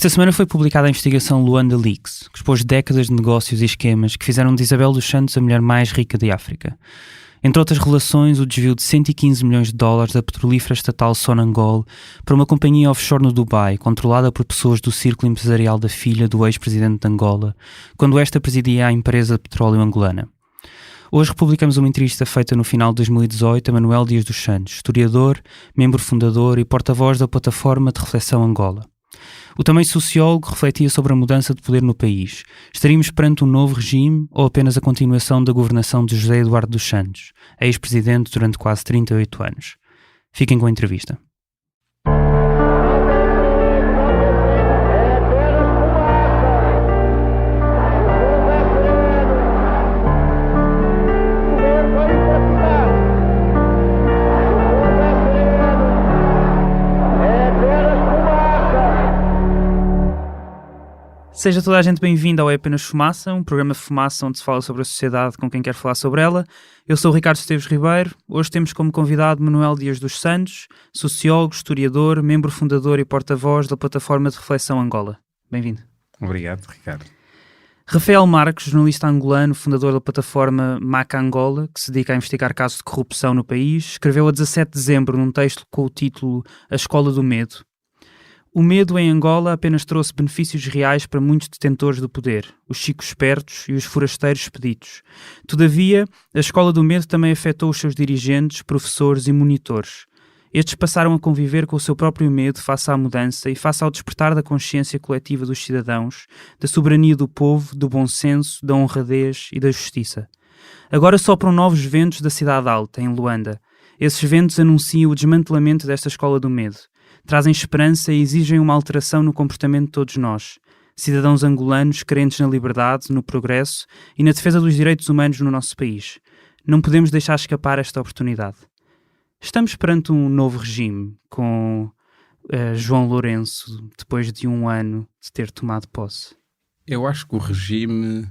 Esta semana foi publicada a investigação Luanda Leaks, que expôs décadas de negócios e esquemas que fizeram de Isabel dos Santos a mulher mais rica de África. Entre outras relações, o desvio de 115 milhões de dólares da petrolífera estatal Sonangol para uma companhia offshore no Dubai, controlada por pessoas do círculo empresarial da filha do ex-presidente de Angola, quando esta presidia a empresa de petróleo angolana. Hoje republicamos uma entrevista feita no final de 2018 a Manuel Dias dos Santos, historiador, membro fundador e porta-voz da plataforma de reflexão Angola. O também sociólogo refletia sobre a mudança de poder no país. Estaríamos perante um novo regime ou apenas a continuação da governação de José Eduardo dos Santos, ex-presidente durante quase 38 anos? Fiquem com a entrevista. Seja toda a gente bem-vinda ao É Apenas Fumaça, um programa de fumaça onde se fala sobre a sociedade com quem quer falar sobre ela. Eu sou o Ricardo Esteves Ribeiro. Hoje temos como convidado Manuel Dias dos Santos, sociólogo, historiador, membro fundador e porta-voz da plataforma de reflexão Angola. Bem-vindo. Obrigado, Ricardo. Rafael Marques, jornalista angolano, fundador da plataforma Maca Angola, que se dedica a investigar casos de corrupção no país, escreveu a 17 de dezembro num texto com o título A Escola do Medo. O medo em Angola apenas trouxe benefícios reais para muitos detentores do poder, os chicos espertos e os forasteiros expeditos. Todavia, a escola do medo também afetou os seus dirigentes, professores e monitores. Estes passaram a conviver com o seu próprio medo face à mudança e face ao despertar da consciência coletiva dos cidadãos, da soberania do povo, do bom senso, da honradez e da justiça. Agora sopram novos ventos da Cidade Alta, em Luanda. Esses ventos anunciam o desmantelamento desta escola do medo. Trazem esperança e exigem uma alteração no comportamento de todos nós, cidadãos angolanos crentes na liberdade, no progresso e na defesa dos direitos humanos no nosso país. Não podemos deixar escapar esta oportunidade. Estamos perante um novo regime, com João Lourenço, depois de um ano de ter tomado posse. Eu acho que o regime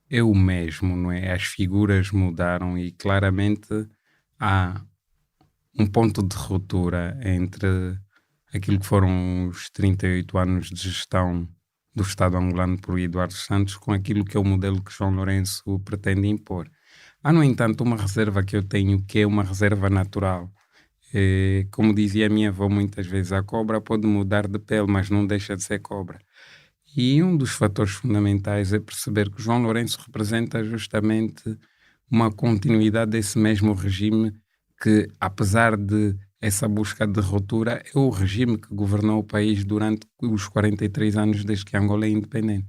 é o mesmo, não é? As figuras mudaram e claramente há um ponto de ruptura entre aquilo que foram os 38 anos de gestão do Estado angolano por Eduardo Santos com aquilo que é o modelo que João Lourenço pretende impor. Há, no entanto, uma reserva que eu tenho que é uma reserva natural. Como dizia a minha avó muitas vezes, a cobra pode mudar de pele, mas não deixa de ser cobra. E um dos fatores fundamentais é perceber que João Lourenço representa justamente uma continuidade desse mesmo regime que, apesar de essa busca de ruptura, é o regime que governou o país durante os 43 anos desde que Angola é independente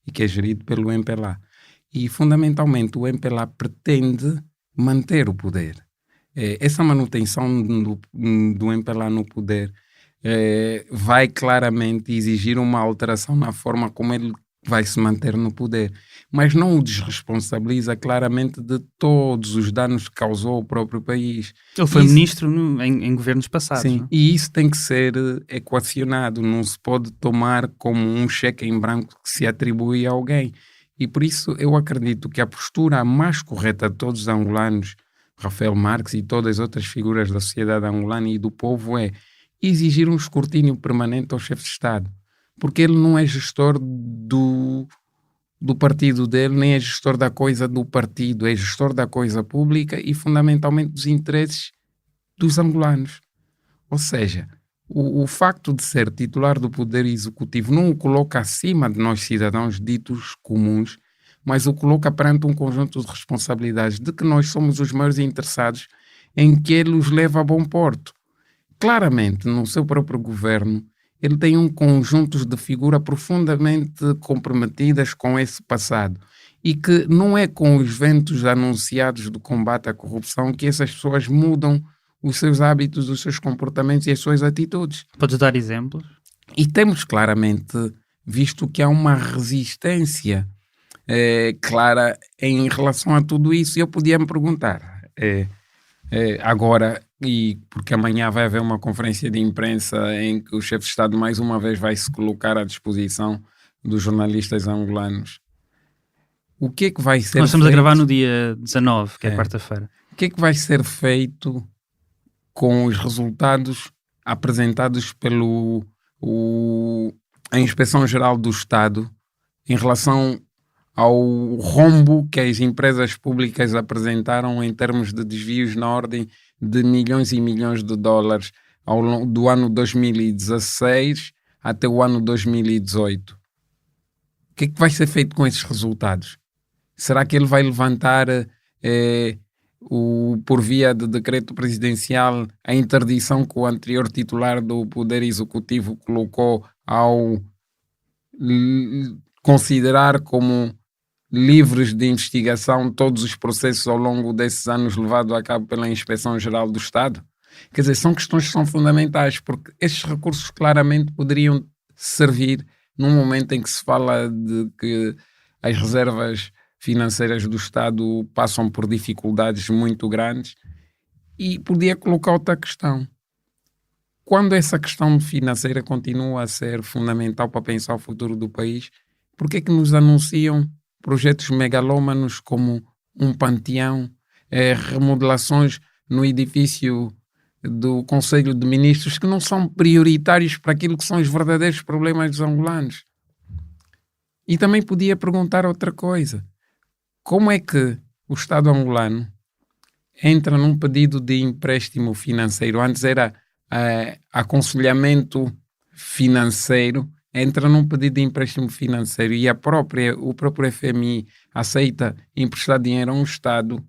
e que é gerido pelo MPLA. E, fundamentalmente, o MPLA pretende manter o poder. Essa manutenção do MPLA no poder vai claramente exigir uma alteração na forma como ele vai se manter no poder, mas não o desresponsabiliza claramente de todos os danos que causou ao próprio país. Ele foi ministro em governos passados. Sim, não? E isso tem que ser equacionado, não se pode tomar como um cheque em branco que se atribui a alguém. E por isso eu acredito que a postura mais correta de todos os angolanos, Rafael Marques e todas as outras figuras da sociedade angolana e do povo, é exigir um escrutínio permanente ao chefe de Estado. Porque ele não é gestor do partido dele, nem é gestor da coisa do partido, é gestor da coisa pública e fundamentalmente dos interesses dos angolanos. Ou seja, o facto de ser titular do poder executivo não o coloca acima de nós cidadãos ditos comuns, mas o coloca perante um conjunto de responsabilidades de que nós somos os maiores interessados em que ele os leve a bom porto. Claramente, no seu próprio governo, ele tem um conjunto de figuras profundamente comprometidas com esse passado e que não é com os ventos anunciados do combate à corrupção que essas pessoas mudam os seus hábitos, os seus comportamentos e as suas atitudes. Podes dar exemplos? E temos claramente visto que há uma resistência clara em relação a tudo isso. E eu podia me perguntar, agora, e porque amanhã vai haver uma conferência de imprensa em que o chefe de Estado mais uma vez vai se colocar à disposição dos jornalistas angolanos. O que é que vai ser Nós estamos feito? a gravar no dia 19, que é quarta-feira. O que é que vai ser feito com os resultados apresentados pelo a Inspeção-Geral do Estado em relação ao rombo que as empresas públicas apresentaram em termos de desvios na ordem de milhões e milhões de dólares ao longo do ano 2016 até o ano 2018. O que é que vai ser feito com esses resultados? Será que ele vai levantar, por via de decreto presidencial, a interdição que o anterior titular do Poder Executivo colocou ao considerar como livres de investigação todos os processos ao longo desses anos levados a cabo pela Inspeção-Geral do Estado? Quer dizer, são questões que são fundamentais, porque estes recursos claramente poderiam servir num momento em que se fala de que as reservas financeiras do Estado passam por dificuldades muito grandes, e podia colocar outra questão. Quando essa questão financeira continua a ser fundamental para pensar o futuro do país, por que é que nos anunciam projetos megalómanos como um panteão, remodelações no edifício do Conselho de Ministros que não são prioritários para aquilo que são os verdadeiros problemas dos angolanos? E também podia perguntar outra coisa. Como é que o Estado angolano entra num pedido de empréstimo financeiro? Antes era aconselhamento financeiro, entra num pedido de empréstimo financeiro e o próprio FMI aceita emprestar dinheiro a um Estado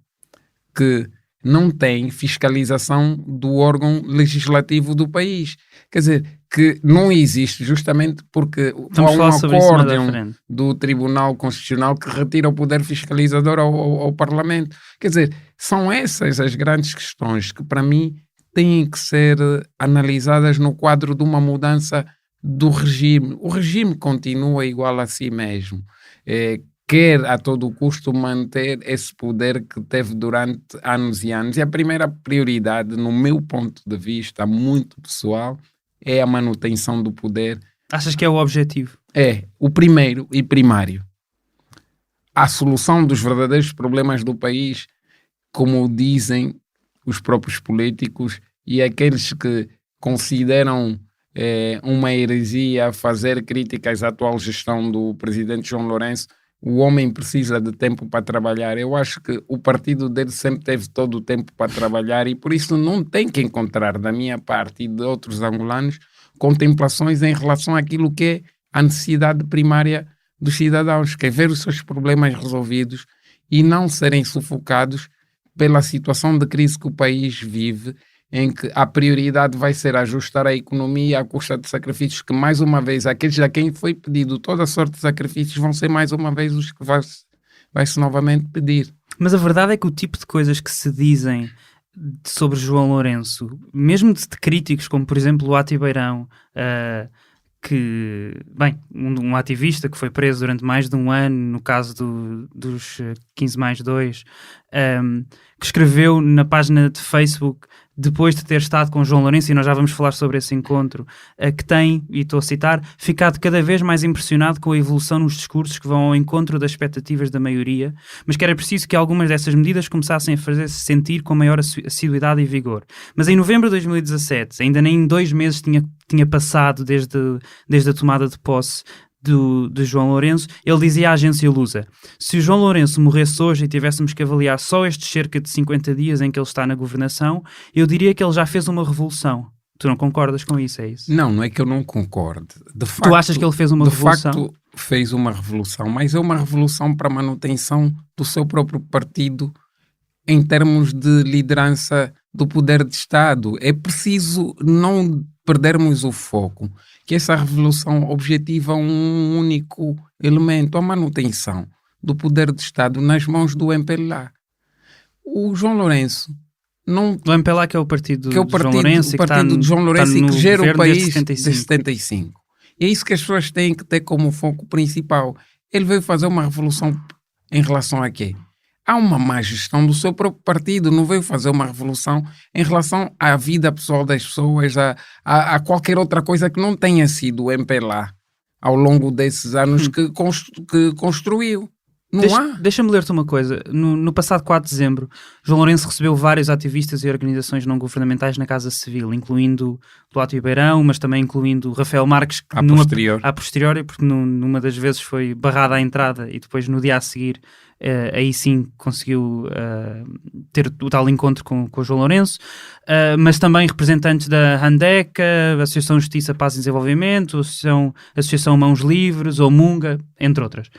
que não tem fiscalização do órgão legislativo do país. Quer dizer, que não existe, justamente porque há um acórdão do Tribunal Constitucional que retira o poder fiscalizador ao Parlamento. Quer dizer, são essas as grandes questões que, para mim, têm que ser analisadas no quadro de uma mudança do regime. O regime continua igual a si mesmo. Quer a todo custo manter esse poder que teve durante anos e anos. E a primeira prioridade, no meu ponto de vista muito pessoal, é a manutenção do poder. Achas que é o objetivo? É, o primeiro e primário. A solução dos verdadeiros problemas do país, como dizem os próprios políticos e aqueles que consideram uma heresia fazer críticas à atual gestão do presidente João Lourenço. O homem precisa de tempo para trabalhar. Eu acho que o partido dele sempre teve todo o tempo para trabalhar e por isso não tem que encontrar, da minha parte e de outros angolanos, contemplações em relação àquilo que é a necessidade primária dos cidadãos, que é ver os seus problemas resolvidos e não serem sufocados pela situação de crise que o país vive, em que a prioridade vai ser ajustar a economia à custa de sacrifícios que, mais uma vez, aqueles a quem foi pedido toda a sorte de sacrifícios vão ser mais uma vez os que vai-se novamente pedir. Mas a verdade é que o tipo de coisas que se dizem sobre João Lourenço, mesmo de críticos como, por exemplo, o Ati Beirão, um ativista que foi preso durante mais de um ano, no caso dos 15+2, que escreveu na página de Facebook, depois de ter estado com João Lourenço, e nós já vamos falar sobre esse encontro, que tem, e estou a citar, ficado cada vez mais impressionado com a evolução nos discursos que vão ao encontro das expectativas da maioria, mas que era preciso que algumas dessas medidas começassem a fazer-se sentir com maior assiduidade e vigor. Mas em novembro de 2017, ainda nem 2 meses tinha passado desde a tomada de posse de João Lourenço, ele dizia à agência Lusa: se o João Lourenço morresse hoje e tivéssemos que avaliar só estes cerca de 50 dias em que ele está na governação, eu diria que ele já fez uma revolução. Tu não concordas com isso, é isso? Não é que eu não concordo. De facto, tu achas que ele fez uma revolução? De facto, fez uma revolução, mas é uma revolução para a manutenção do seu próprio partido em termos de liderança do poder de Estado. É preciso não perdermos o foco, que essa revolução objetiva um único elemento, a manutenção do poder de Estado nas mãos do MPLA. O João Lourenço não... O MPLA que é o partido de João Lourenço e que gera o país de 75. E é isso que as pessoas têm que ter como foco principal. Ele veio fazer uma revolução em relação a quê? Há uma má gestão do seu próprio partido, não veio fazer uma revolução em relação à vida pessoal das pessoas, a qualquer outra coisa que não tenha sido o MPLA ao longo desses anos que construiu. Deixa-me ler-te uma coisa. No passado 4 de dezembro, João Lourenço recebeu vários ativistas e organizações não governamentais na Casa Civil, incluindo Duarte Beirão, mas também incluindo Rafael Marques, que à posteriori, porque numa das vezes foi barrada à entrada e depois no dia a seguir aí sim conseguiu ter o tal encontro com o João Lourenço, mas também representantes da Handeca, Associação Justiça, Paz e Desenvolvimento, Associação Mãos Livres, ou Munga, entre outras.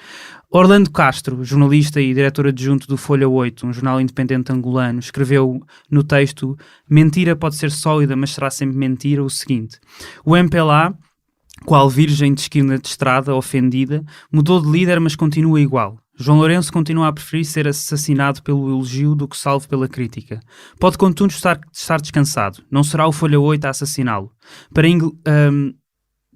Orlando Castro, jornalista e diretor adjunto do Folha 8, um jornal independente angolano, escreveu no texto: "Mentira pode ser sólida, mas será sempre mentira", o seguinte: o MPLA, qual virgem de esquina de estrada ofendida, mudou de líder, mas continua igual. João Lourenço continua a preferir ser assassinado pelo elogio do que salvo pela crítica. Pode, contudo, estar descansado. Não será o Folha 8 a assassiná-lo.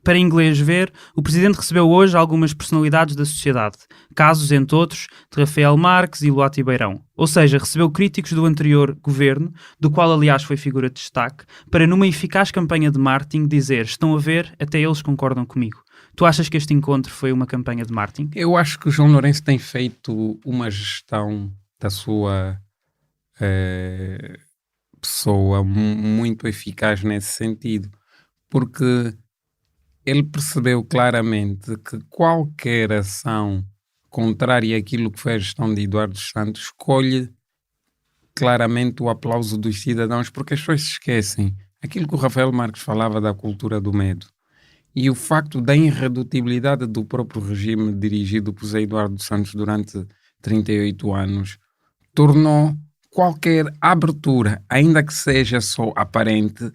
Para inglês ver, o Presidente recebeu hoje algumas personalidades da sociedade, casos, entre outros, de Rafael Marques e Luati Beirão. Ou seja, recebeu críticos do anterior governo, do qual aliás foi figura de destaque, para numa eficaz campanha de marketing dizer: estão a ver, até eles concordam comigo. Tu achas que este encontro foi uma campanha de marketing? Eu acho que o João Lourenço tem feito uma gestão da sua pessoa muito eficaz nesse sentido, porque ele percebeu claramente que qualquer ação contrária àquilo que foi a gestão de Eduardo Santos escolhe claramente o aplauso dos cidadãos, porque as pessoas se esquecem aquilo que o Rafael Marques falava da cultura do medo e o facto da irredutibilidade do próprio regime dirigido por Zé Eduardo Santos durante 38 anos tornou qualquer abertura, ainda que seja só aparente,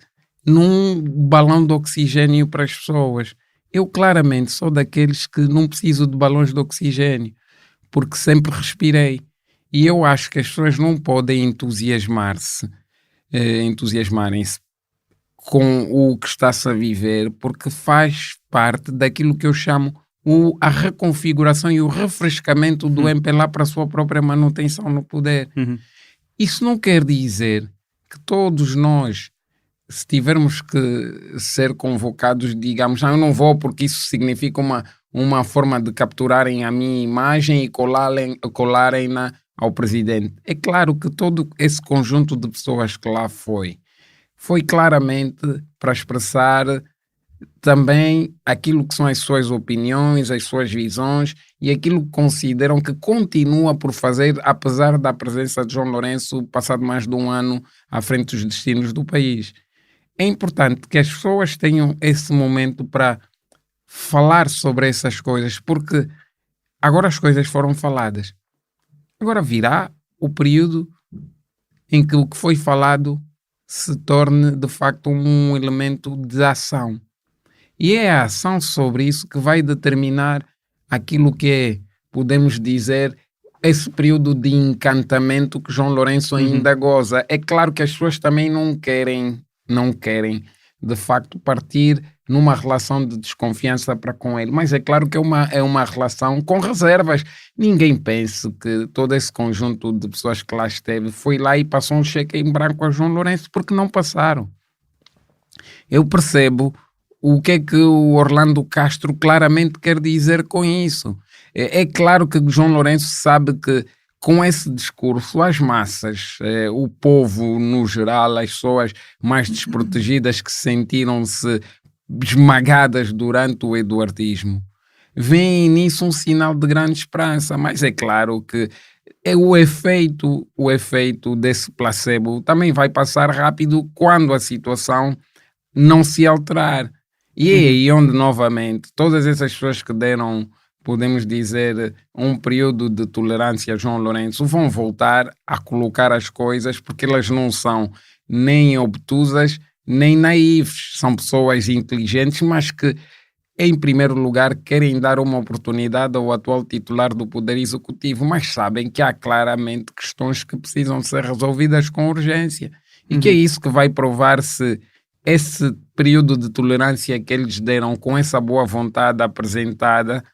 num balão de oxigênio para as pessoas. Eu claramente sou daqueles que não preciso de balões de oxigênio, porque sempre respirei. E eu acho que as pessoas não podem entusiasmarem-se com o que está-se a viver, porque faz parte daquilo que eu chamo a reconfiguração e o refrescamento do MPLA para a sua própria manutenção no poder. Isso não quer dizer que todos nós, se tivermos que ser convocados, digamos: eu não vou porque isso significa uma forma de capturarem a minha imagem e colarem-na ao presidente. É claro que todo esse conjunto de pessoas que lá foi claramente para expressar também aquilo que são as suas opiniões, as suas visões e aquilo que consideram que continua por fazer, apesar da presença de João Lourenço passado mais de um ano à frente dos destinos do país. É importante que as pessoas tenham esse momento para falar sobre essas coisas, porque agora as coisas foram faladas. Agora virá o período em que o que foi falado se torne de facto um elemento de ação. E é a ação sobre isso que vai determinar aquilo que é, podemos dizer, esse período de encantamento que João Lourenço ainda goza. É claro que as pessoas também não querem de facto partir numa relação de desconfiança para com ele, mas é claro que é uma relação com reservas. Ninguém pense que todo esse conjunto de pessoas que lá esteve foi lá e passou um cheque em branco a João Lourenço, porque não passaram. Eu percebo o que é que o Orlando Castro claramente quer dizer com isso. É claro que João Lourenço sabe que com esse discurso, as massas, o povo no geral, as pessoas mais desprotegidas que sentiram-se esmagadas durante o eduardismo, veem nisso um sinal de grande esperança. Mas é claro que o efeito desse placebo também vai passar rápido quando a situação não se alterar. E é aí onde, novamente, todas essas pessoas que deram, podemos dizer, um período de tolerância a João Lourenço vão voltar a colocar as coisas, porque elas não são nem obtusas nem naíves, são pessoas inteligentes, mas que em primeiro lugar querem dar uma oportunidade ao atual titular do Poder Executivo, mas sabem que há claramente questões que precisam ser resolvidas com urgência e que é isso que vai provar se esse período de tolerância que eles deram com essa boa vontade apresentada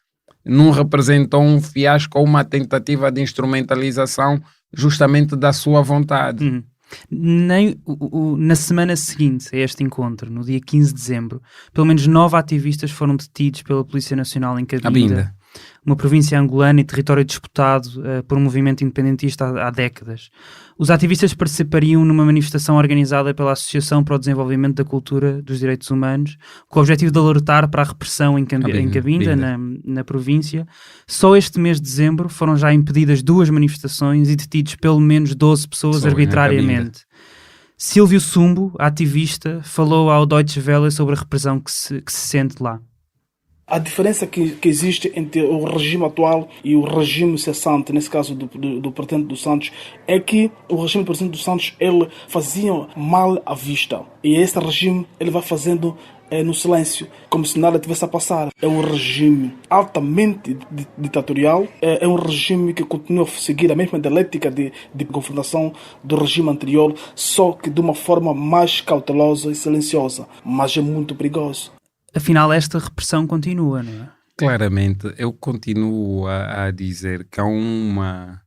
não representou um fiasco ou uma tentativa de instrumentalização justamente da sua vontade. Na semana seguinte a este encontro, no dia 15 de dezembro, pelo menos 9 ativistas foram detidos pela Polícia Nacional em Cabinda. uma província angolana e território disputado por um movimento independentista há décadas. Os ativistas participariam numa manifestação organizada pela Associação para o Desenvolvimento da Cultura dos Direitos Humanos, com o objetivo de alertar para a repressão em Cabinda, na província. Só este mês de dezembro foram já impedidas 2 manifestações e detidos pelo menos 12 pessoas arbitrariamente. Silvio Sumbo, ativista, falou ao Deutsche Welle sobre a repressão que se sente lá. A diferença que existe entre o regime atual e o regime cessante, nesse caso do presidente dos Santos, é que o regime do presidente dos Santos ele fazia mal à vista. E esse regime ele vai fazendo no silêncio, como se nada tivesse a passar. É um regime altamente ditatorial, é um regime que continua a seguir a mesma dialética de confrontação do regime anterior, só que de uma forma mais cautelosa e silenciosa, mas é muito perigoso. Afinal, esta repressão continua, não é? Claramente, eu continuo a dizer que há uma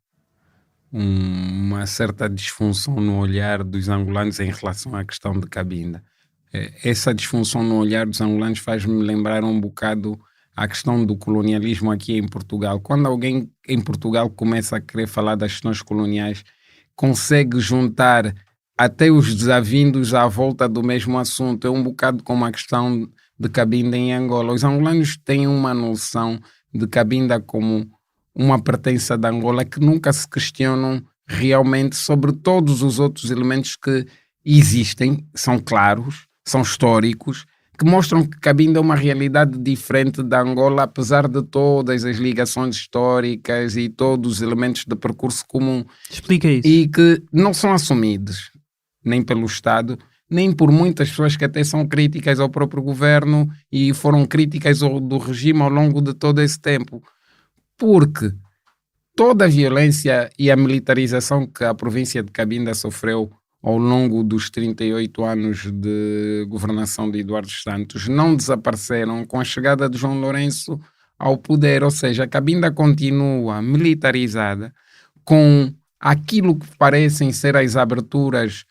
certa disfunção no olhar dos angolanos em relação à questão de Cabinda. Essa disfunção no olhar dos angolanos faz-me lembrar um bocado a questão do colonialismo aqui em Portugal. Quando alguém em Portugal começa a querer falar das questões coloniais, consegue juntar até os desavindos à volta do mesmo assunto. É um bocado como a questão de Cabinda em Angola. Os angolanos têm uma noção de Cabinda como uma pertença da Angola que nunca se questionam realmente sobre todos os outros elementos que existem, são claros, são históricos, que mostram que Cabinda é uma realidade diferente da Angola, apesar de todas as ligações históricas e todos os elementos de percurso comum. Explica isso. E que não são assumidos, nem pelo Estado, nem por muitas pessoas que até são críticas ao próprio governo e foram críticas do regime ao longo de todo esse tempo. Porque toda a violência e a militarização que a província de Cabinda sofreu ao longo dos 38 anos de governação de Eduardo Santos não desapareceram com a chegada de João Lourenço ao poder. Ou seja, Cabinda continua militarizada com aquilo que parecem ser as aberturas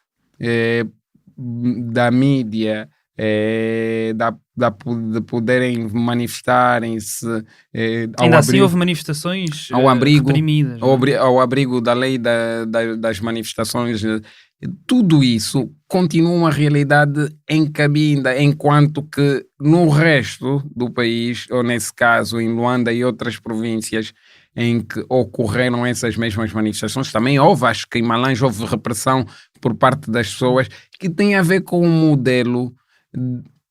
da mídia, de poderem manifestarem-se. Ainda assim houve manifestações reprimidas. Ao abrigo da lei das manifestações. Tudo isso continua uma realidade em Cabinda, enquanto que no resto do país, ou nesse caso em Luanda e outras províncias em que ocorreram essas mesmas manifestações, também houve, acho que em Malange houve repressão por parte das pessoas, que tem a ver com um modelo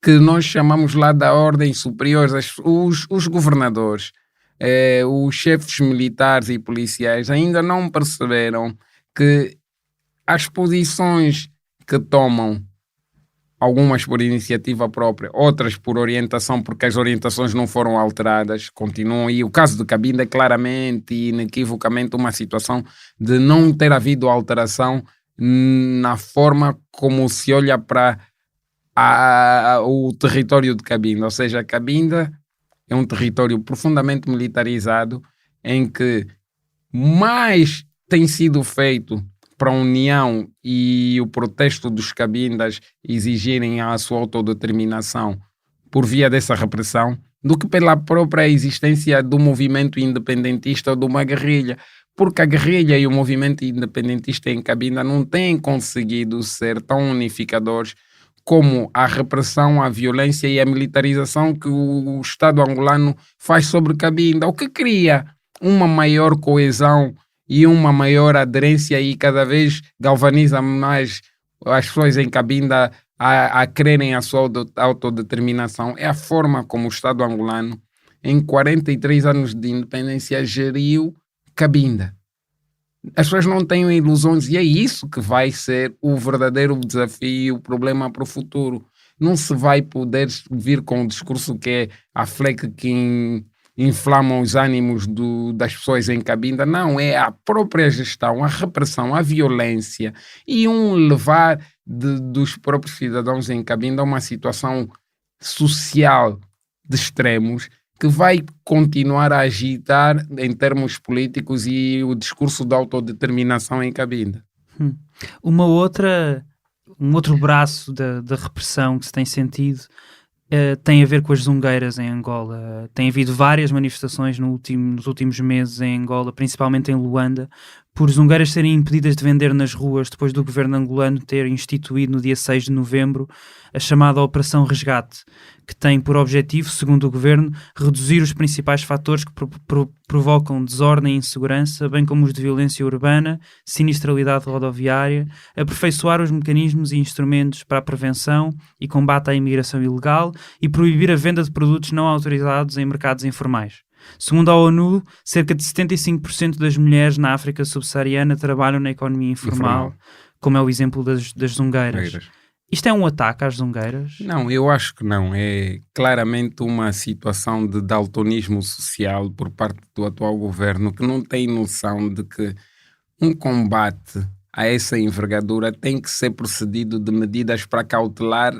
que nós chamamos lá da ordem superior. Os governadores, os chefes militares e policiais ainda não perceberam que as posições que tomam, algumas por iniciativa própria, outras por orientação, porque as orientações não foram alteradas, continuam. E o caso de Cabinda é claramente e inequivocamente uma situação de não ter havido alteração na forma como se olha para o território de Cabinda. Ou seja, Cabinda é um território profundamente militarizado em que mais tem sido feito para a união e o protesto dos cabindas exigirem a sua autodeterminação por via dessa repressão do que pela própria existência do movimento independentista ou de uma guerrilha, porque a guerrilha e o movimento independentista em Cabinda não têm conseguido ser tão unificadores como a repressão, a violência e a militarização que o Estado angolano faz sobre Cabinda, o que cria uma maior coesão e uma maior aderência e cada vez galvaniza mais as pessoas em Cabinda a quererem a sua autodeterminação. É a forma como o Estado angolano, em 43 anos de independência, geriu Cabinda. As pessoas não têm ilusões e é isso que vai ser o verdadeiro desafio, o problema para o futuro. Não se vai poder vir com um discurso que é a fleca que inflamam os ânimos das pessoas em Cabinda. Não, é a própria gestão, a repressão, a violência e levar dos próprios cidadãos em Cabinda a uma situação social de extremos que vai continuar a agitar em termos políticos e o discurso da autodeterminação em Cabinda. Um outro braço da repressão que se tem sentido tem a ver com as zungueiras em Angola. Tem havido várias manifestações nos últimos meses em Angola, principalmente em Luanda, por zungueiras serem impedidas de vender nas ruas depois do governo angolano ter instituído no dia 6 de novembro a chamada Operação Resgate, que tem por objetivo, segundo o governo, reduzir os principais fatores que provocam desordem e insegurança, bem como os de violência urbana, sinistralidade rodoviária, aperfeiçoar os mecanismos e instrumentos para a prevenção e combate à imigração ilegal e proibir a venda de produtos não autorizados em mercados informais. Segundo a ONU, cerca de 75% das mulheres na África subsaariana trabalham na economia informal, como é o exemplo das zungueiras. Isto é um ataque às zungueiras? Não, eu acho que não. É claramente uma situação de daltonismo social por parte do atual governo, que não tem noção de que um combate a essa envergadura tem que ser procedido de medidas para cautelar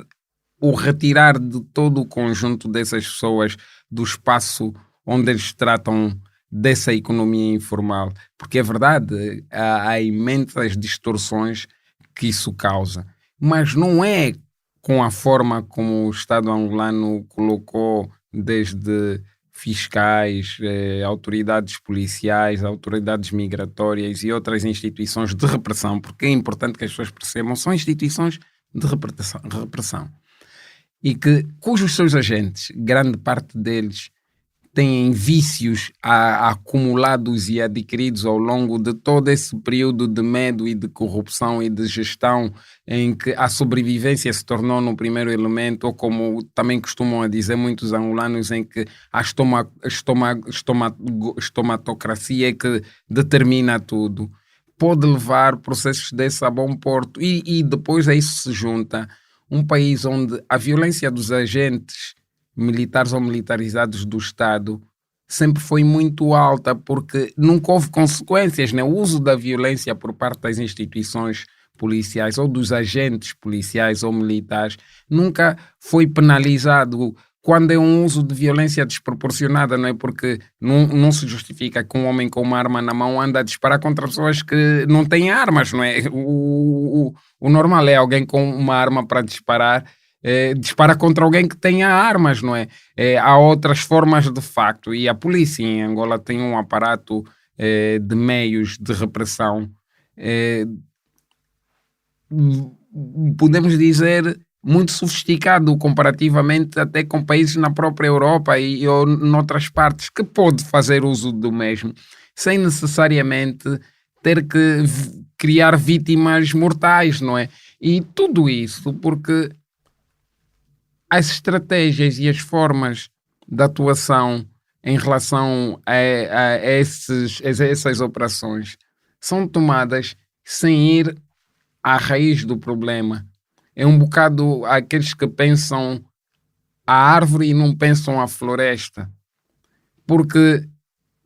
ou retirar de todo o conjunto dessas pessoas do espaço onde eles tratam dessa economia informal. Porque é verdade, há imensas distorções que isso causa. Mas não é com a forma como o Estado angolano colocou, desde fiscais, autoridades policiais, autoridades migratórias e outras instituições de repressão, porque é importante que as pessoas percebam, são instituições de repressão. E cujos seus agentes, grande parte deles, têm vícios acumulados e adquiridos ao longo de todo esse período de medo e de corrupção e de gestão, em que a sobrevivência se tornou no primeiro elemento, ou como também costumam dizer muitos angolanos, em que a estomatocracia é que determina tudo. Pode levar processos desses a bom porto. E depois a isso se junta um país onde a violência dos agentes militares ou militarizados do Estado sempre foi muito alta, porque nunca houve consequências, né? O uso da violência por parte das instituições policiais ou dos agentes policiais ou militares nunca foi penalizado. Quando é um uso de violência desproporcionada, não é? Porque não se justifica que um homem com uma arma na mão anda a disparar contra pessoas que não têm armas, não é? O normal é alguém com uma arma para disparar, dispara contra alguém que tenha armas, não é? Há outras formas de facto, e a polícia em Angola tem um aparato de meios de repressão, podemos dizer, muito sofisticado comparativamente até com países na própria Europa ou noutras partes, que pode fazer uso do mesmo, sem necessariamente ter que criar vítimas mortais, não é? E tudo isso porque as estratégias e as formas de atuação em relação a essas operações são tomadas sem ir à raiz do problema. É um bocado aqueles que pensam a árvore e não pensam a floresta. Porque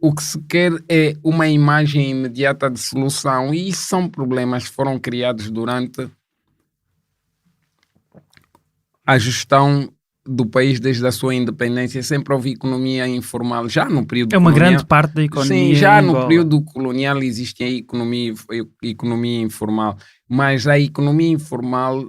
o que se quer é uma imagem imediata de solução, e isso são problemas que foram criados durante a gestão do país desde a sua independência. Sempre houve economia informal, já no período colonial. Colonial, grande parte da economia. Sim, já no período colonial existe a economia informal, mas a economia informal,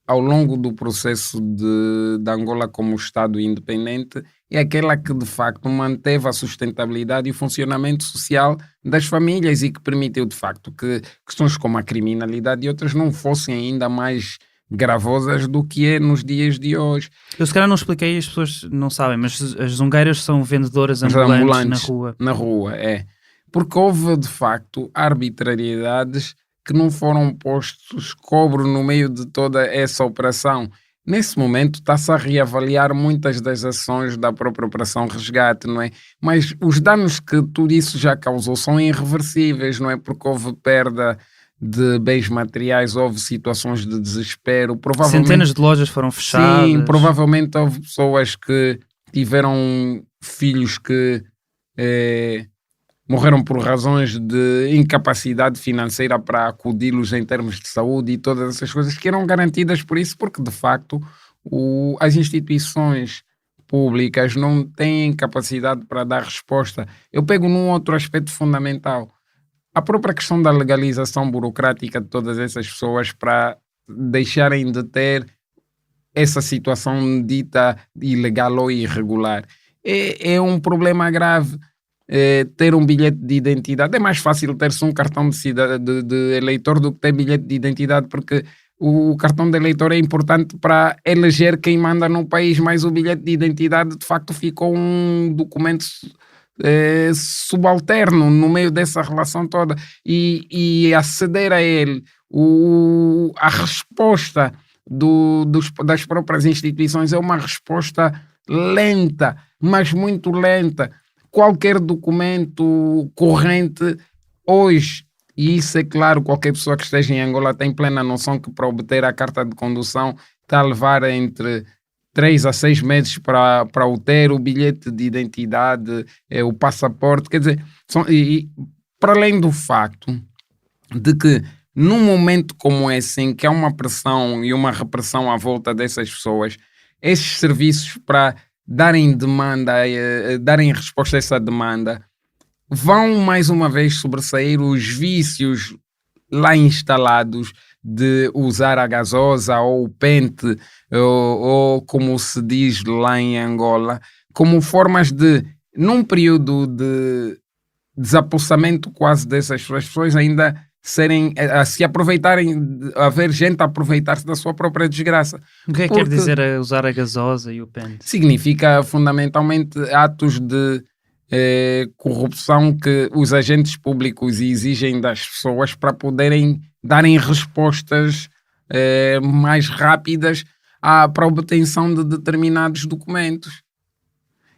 ao longo do processo de Angola como Estado independente, é aquela que de facto manteve a sustentabilidade e o funcionamento social das famílias e que permitiu de facto que questões como a criminalidade e outras não fossem ainda mais gravosas do que é nos dias de hoje. Eu se calhar não expliquei, as pessoas não sabem, mas as zungueiras são vendedoras ambulantes na rua. Na rua, é. Porque houve de facto arbitrariedades que não foram postos cobro no meio de toda essa operação. Nesse momento está-se a reavaliar muitas das ações da própria Operação Resgate, não é? Mas os danos que tudo isso já causou são irreversíveis, não é? Porque houve perda de bens materiais, houve situações de desespero. Provavelmente, centenas de lojas foram fechadas. Sim, provavelmente houve pessoas que tiveram filhos que morreram por razões de incapacidade financeira para acudi-los em termos de saúde e todas essas coisas que eram garantidas por isso, porque de facto as instituições públicas não têm capacidade para dar resposta. Eu pego num outro aspecto fundamental. A própria questão da legalização burocrática de todas essas pessoas para deixarem de ter essa situação dita ilegal ou irregular. É um problema grave. Ter um bilhete de identidade. É mais fácil ter-se um cartão de eleitor do que ter bilhete de identidade, porque o cartão de eleitor é importante para eleger quem manda no país, mas o bilhete de identidade de facto ficou um documento subalterno no meio dessa relação toda, e aceder a ele, a resposta das próprias instituições é uma resposta lenta, mas muito lenta. Qualquer documento corrente hoje, e isso é claro, qualquer pessoa que esteja em Angola tem plena noção que para obter a carta de condução está a levar entre 3 a 6 meses para obter o bilhete de identidade, o passaporte, quer dizer, para além do facto de que num momento como esse, em que há uma pressão e uma repressão à volta dessas pessoas, esses serviços para darem demanda, darem resposta a essa demanda, vão mais uma vez sobressair os vícios lá instalados de usar a gasosa ou o pente, ou como se diz lá em Angola, como formas de, num período de desapossamento quase dessas pessoas, ainda a se aproveitarem, haver gente a aproveitar-se da sua própria desgraça. O que é que quer dizer usar a gasosa e o pente? Significa fundamentalmente atos de corrupção que os agentes públicos exigem das pessoas para poderem darem respostas mais rápidas para a obtenção de determinados documentos.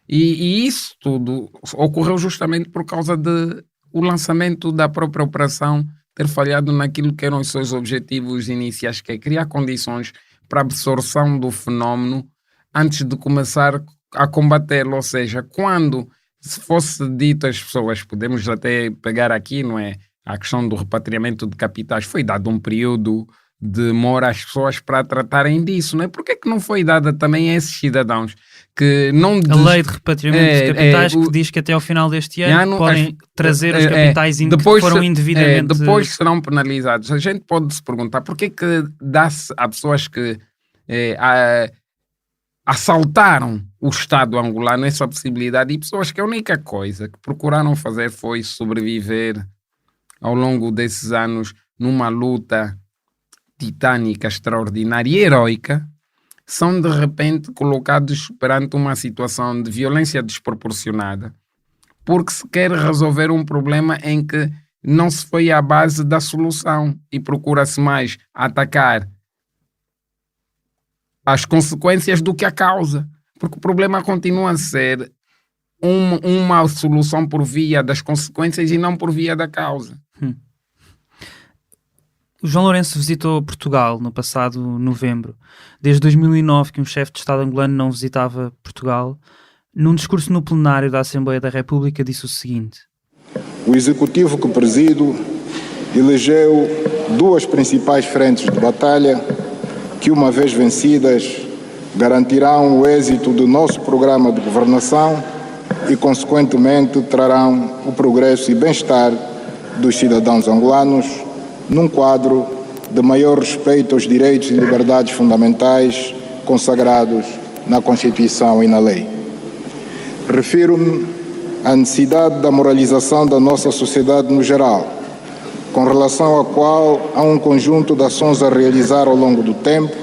E isso tudo ocorreu justamente por causa do lançamento da própria operação ter falhado naquilo que eram os seus objetivos iniciais, que é criar condições para a absorção do fenómeno antes de começar a combatê-lo. Ou seja, quando se fosse dito às pessoas, podemos até pegar aqui, não é, a questão do repatriamento de capitais, foi dado um período de mora às pessoas para tratarem disso, não é? Porque é que não foi dada também a esses cidadãos que não... A lei de repatriamento de capitais que diz que até ao final deste ano podem trazer os capitais que foram indevidamente... depois serão penalizados. A gente pode se perguntar porque é que dá-se a pessoas que assaltaram o Estado angolano essa possibilidade, e pessoas que a única coisa que procuraram fazer foi sobreviver ao longo desses anos numa luta titânica, extraordinária e heroica, são de repente colocados perante uma situação de violência desproporcionada porque se quer resolver um problema em que não se foi à base da solução e procura-se mais atacar as consequências do que a causa, porque o problema continua a ser uma solução por via das consequências e não por via da causa. O João Lourenço visitou Portugal no passado novembro. Desde 2009 que um chefe de Estado angolano não visitava Portugal. Num discurso no plenário da Assembleia da República disse o seguinte: o executivo que presido elegeu 2 principais frentes de batalha que, uma vez vencidas, garantirão o êxito do nosso programa de governação e, consequentemente, trarão o progresso e bem-estar dos cidadãos angolanos num quadro de maior respeito aos direitos e liberdades fundamentais consagrados na Constituição e na lei. Refiro-me à necessidade da moralização da nossa sociedade no geral, com relação à qual há um conjunto de ações a realizar ao longo do tempo,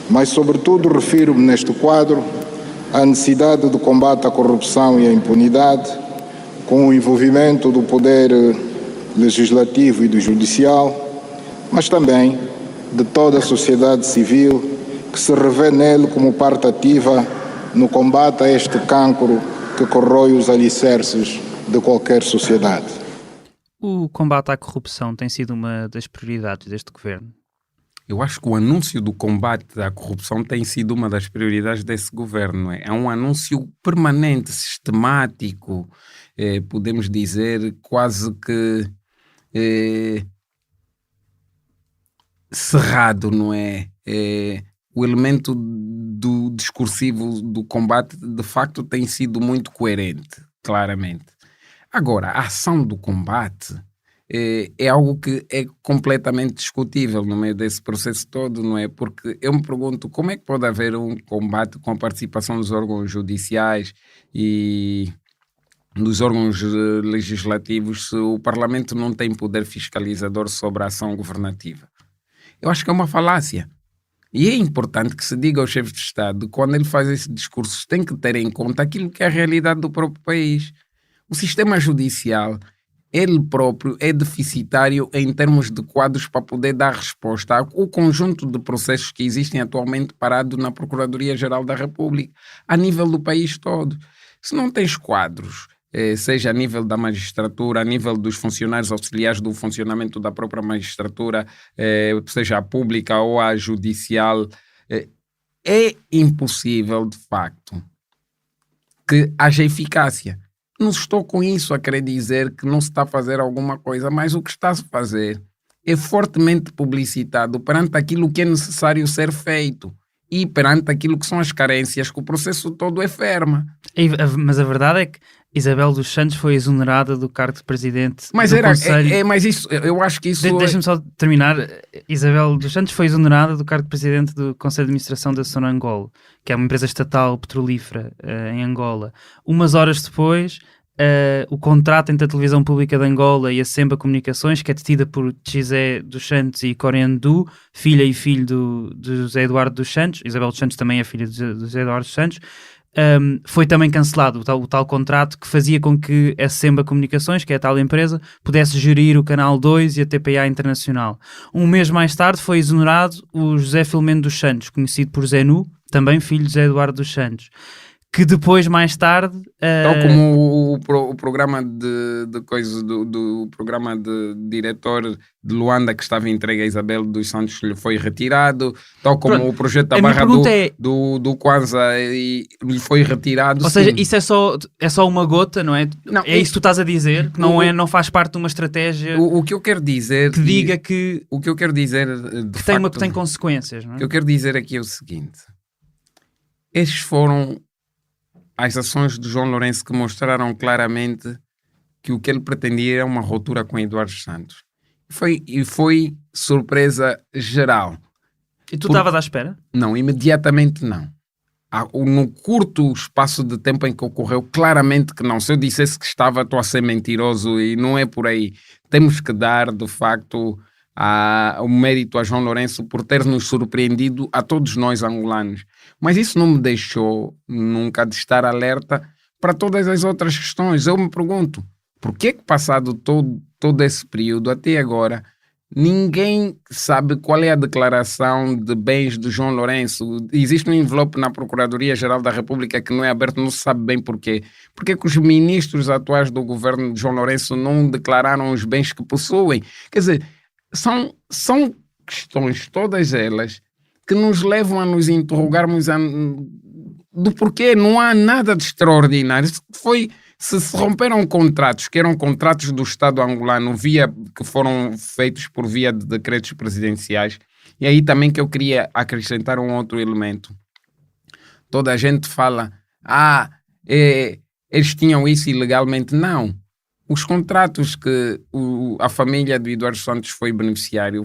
mas, sobretudo, refiro-me neste quadro à necessidade do combate à corrupção e à impunidade, com o envolvimento do poder legislativo e do judicial, mas também de toda a sociedade civil que se revê nele como parte ativa no combate a este cancro que corrói os alicerces de qualquer sociedade. O combate à corrupção tem sido uma das prioridades deste governo? Eu acho que o anúncio do combate à corrupção tem sido uma das prioridades desse governo. É um anúncio permanente, sistemático, podemos dizer quase que cerrado, não é? O elemento do discursivo do combate de facto tem sido muito coerente, claramente. Agora, a ação do combate é algo que é completamente discutível no meio desse processo todo, não é? Porque eu me pergunto como é que pode haver um combate com a participação dos órgãos judiciais e dos órgãos legislativos se o Parlamento não tem poder fiscalizador sobre a ação governativa. Eu acho que é uma falácia. E é importante que se diga ao chefe de Estado, quando ele faz esse discurso, tem que ter em conta aquilo que é a realidade do próprio país. O sistema judicial, ele próprio, é deficitário em termos de quadros para poder dar resposta ao conjunto de processos que existem atualmente parados na Procuradoria-Geral da República, a nível do país todo. Se não tens quadros, seja a nível da magistratura, a nível dos funcionários auxiliares do funcionamento da própria magistratura, seja a pública ou a judicial, é impossível, de facto, que haja eficácia. Não estou com isso a querer dizer que não se está a fazer alguma coisa, mas o que está a se fazer é fortemente publicitado perante aquilo que é necessário ser feito e perante aquilo que são as carências que o processo todo enferma. Mas a verdade é que Isabel dos Santos foi exonerada do cargo de presidente mas do era, Conselho. mas isso, eu acho que isso... Deixa-me só terminar. Isabel dos Santos foi exonerada do cargo de presidente do Conselho de Administração da Sonangol, que é uma empresa estatal petrolífera em Angola. Umas horas depois, o contrato entre a Televisão Pública de Angola e a Semba Comunicações, que é detida por José dos Santos e Coreano Du, filha e filho de José Eduardo dos Santos. Isabel dos Santos também é filha de José Eduardo dos Santos. Foi também cancelado o tal contrato que fazia com que a Semba Comunicações, que é a tal empresa, pudesse gerir o Canal 2 e a TPA Internacional. Um mês mais tarde foi exonerado o José Filomeno dos Santos, conhecido por Zenu, também filho de José Eduardo dos Santos, que depois, mais tarde... Tal como o programa do programa de diretor de Luanda que estava entregue a Isabel dos Santos lhe foi retirado, tal como o projeto da Barra do Kwanza lhe foi retirado. Ou seja, isso é só uma gota, não é? Não, é isso que tu estás a dizer, que não faz parte de uma estratégia o que eu quero dizer que diga que... O que eu quero dizer... Que tem consequências, não é? O que eu quero dizer aqui é o seguinte. Estes foram as ações de João Lourenço que mostraram claramente que o que ele pretendia era uma ruptura com Eduardo Santos. E foi surpresa geral. E tu estavas à espera? Não, imediatamente não. No curto espaço de tempo em que ocorreu, claramente que não. Se eu dissesse que estava, estou a ser mentiroso e não é por aí. Temos que dar, de facto, o mérito a João Lourenço por ter nos surpreendido a todos nós angolanos. Mas isso não me deixou nunca de estar alerta para todas as outras questões. Eu me pergunto, por que passado todo esse período até agora, ninguém sabe qual é a declaração de bens de João Lourenço? Existe um envelope na Procuradoria-Geral da República que não é aberto, não se sabe bem porquê. Por que os ministros atuais do governo de João Lourenço não declararam os bens que possuem? Quer dizer, são questões, todas elas, que nos levam a nos interrogarmos do porquê. Não há nada de extraordinário. Se romperam contratos, que eram contratos do Estado angolano, que foram feitos por via de decretos presidenciais, e aí também que eu queria acrescentar um outro elemento. Toda a gente fala, eles tinham isso ilegalmente. Não. Os contratos que a família do Eduardo Santos foi beneficiário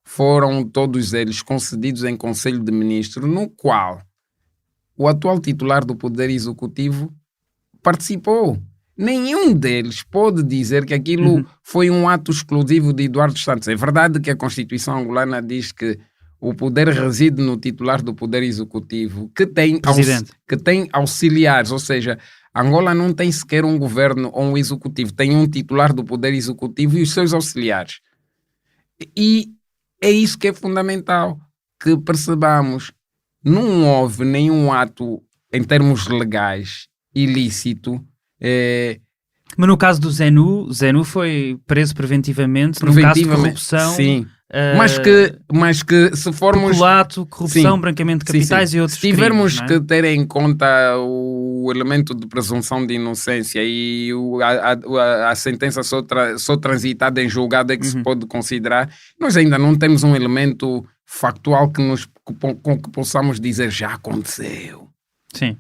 foram todos eles concedidos em Conselho de Ministros, no qual o atual titular do Poder Executivo participou. Nenhum deles pode dizer que aquilo foi um ato exclusivo de Eduardo Santos. É verdade que a Constituição angolana diz que o poder reside no titular do Poder Executivo, que tem auxiliares, ou seja, Angola não tem sequer um governo ou um executivo, tem um titular do Poder Executivo e os seus auxiliares. E é isso que é fundamental, que percebamos. Não houve nenhum ato, em termos legais, ilícito. Mas no caso do Zenu foi preso preventivamente no caso de corrupção. Sim. Mas que se formos... Peculato, corrupção, branqueamento de capitais e outros crimes. Se tivermos crimes, que ter em conta o elemento de presunção de inocência e a sentença só transitada em julgado é que se pode considerar, nós ainda não temos um elemento factual com que possamos dizer já aconteceu. Sim.